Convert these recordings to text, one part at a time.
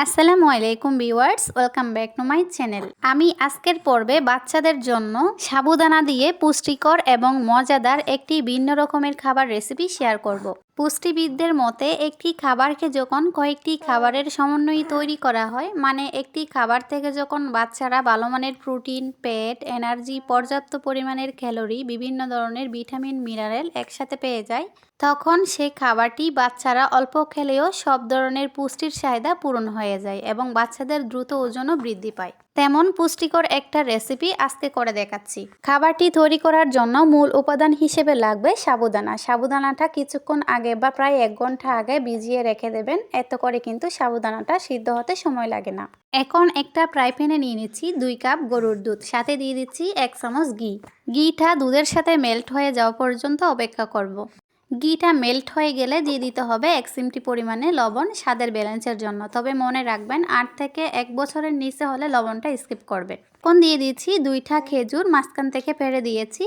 আসসালামু আলাইকুম viewers, welcome back to my channel. আমি আজকের পর্বে বাচ্চাদের জন্য সাবুদানা দিয়ে পুষ্টিকর এবং মজাদার একটি ভিন্ন রকমের খাবার রেসিপি শেয়ার করব। পুষ্টিবিদদের মতে একটি খাবারকে যখন কয়েকটি খাবারের সমন্বয়ে তৈরি করা হয়, মানে একটি খাবার থেকে যখন বাচ্চারা ভালো মানের প্রোটিন, ফ্যাট, এনার্জি, পর্যাপ্ত পরিমাণের ক্যালোরি, বিভিন্ন ধরনের ভিটামিন, মিনারেল একসাথে পেয়ে যায়, তখন সেই খাবারটি বাচ্চারা অল্প খেলেও সব ধরনের পুষ্টির চাহিদা পূরণ হয়ে যায় এবং বাচ্চাদের দ্রুত ওজনও বৃদ্ধি পায়। তেমন পুষ্টিকর একটা রেসিপি আজকে করে দেখাচ্ছি। খাবারটি তৈরি করার জন্য মূল উপাদান হিসেবে লাগবে সাবুদানা। সাবুদানাটা কিছুক্ষণ আগে বা প্রায় 1 ঘন্টা আগে ভিজিয়ে রেখে দেবেন, এত করে কিন্তু সাবুদানাটা সিদ্ধ হতে সময় লাগে না। এখন একটা ফ্রাই প্যানে নিয়ে নিচ্ছি 2 কাপ গরুর দুধ, সাথে দিয়ে দিচ্ছি 1 চামচ ঘি। ঘিটা দুধের সাথে মেল্ট হয়ে যাওয়া পর্যন্ত অপেক্ষা করব। ঘিটা মেল্ট হয়ে গেলে দিয়ে দিতে হবে 1 চিমটি পরিমাণে লবণ স্বাদের ব্যালেন্সের জন্য। তবে মনে রাখবেন 8 থেকে 1 বছরের নিচে হলে লবণটা স্কিপ করবেন। এখন দিয়ে দিচ্ছি 2টা খেজুর, মাঝখান থেকে পেড়ে দিয়েছি।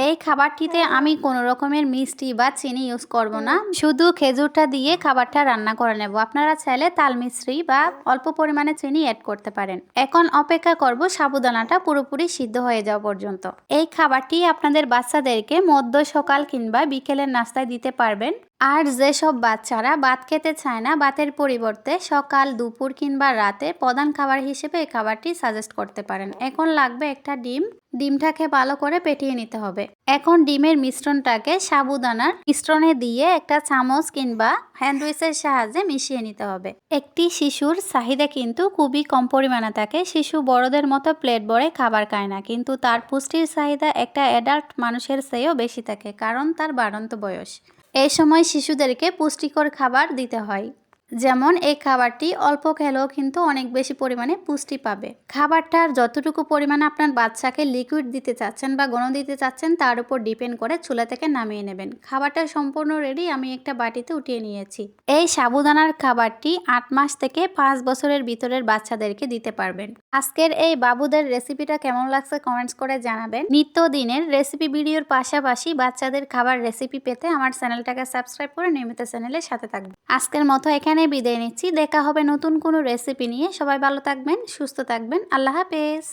এই খাবারটিতে আমি কোনো রকমের মিষ্টি বা চিনি ইউজ করব না, শুধু খেজুরটা দিয়ে খাবারটা রান্না করে নেব। আপনারা চাইলে তাল মিশ্রি বা অল্প পরিমাণে চিনি অ্যাড করতে পারেন। এখন অপেক্ষা করব সাবুদানাটা পুরোপুরি সিদ্ধ হয়ে যাওয়া পর্যন্ত। এই খাবারটি আপনাদের বাচ্চাদেরকে মধ্য সকাল কিংবা বিকেলের নাস্তায় দিতে পারবেন। আর যেসব বাচ্চারা ভাত খেতে চায় না, ভাতের পরিবর্তে সকাল, দুপুর কিংবা রাতে প্রধান খাবার হিসেবে এই খাবারটি সাজেস্ট করতে পারেন। এখন লাগবে একটা ডিম। ডিমটাকে ভালো করে ফেটিয়ে নিতে হবে। এখন ডিমের মিশ্রণটাকে সাবুদানার মিশ্রণে দিয়ে একটা চামচ কিংবা হ্যান্ড উইচের সাহায্যে মিশিয়ে নিতে হবে। একটি শিশুর চাহিদা কিন্তু খুবই কম পরিমাণে থাকে। শিশু বড়দের মতো প্লেট ভরে খাবার খায় না, কিন্তু তার পুষ্টির চাহিদা একটা অ্যাডাল্ট মানুষের চেয়েও বেশি থাকে, কারণ তার বাড়ন্ত বয়স। এই সময় শিশুদেরকে পুষ্টিকর খাবার দিতে হয়। যেমন এই খাবারটি অল্প খেলেও কিন্তু অনেক বেশি পরিমাণে পুষ্টি পাবে। খাবারটার যতটুকু পরিমাণে আপনার বাচ্চাকে লিকুইড দিতে চাচ্ছেন বা ঘন দিতে চাচ্ছেন তার উপর ডিপেন্ড করে চুলা থেকে নামিয়ে নেবেন। খাবারটা সম্পূর্ণ রেডি, আমি একটা বাটিতে উঠিয়ে নিয়েছি। এই সাবুদানার খাবারটি 8 মাস থেকে 5 বছরের ভিতরের বাচ্চাদেরকে দিতে পারবেন। আজকের এই বাবুদের রেসিপিটা কেমন লাগছে কমেন্টস করে জানাবেন। নিত্যদিনের রেসিপি ভিডিওর পাশাপাশি বাচ্চাদের খাবার রেসিপি পেতে আমার চ্যানেলটাকে সাবস্ক্রাইব করে নিয়মিত চ্যানেলের সাথে থাকবেন। আজকের মতো এখানে বিদায় নিচ্ছি। দেখা হবে নতুন কোনো রেসিপি নিয়ে। সবাই ভালো থাকবেন, সুস্থ থাকবেন। আল্লাহ হাফেজ।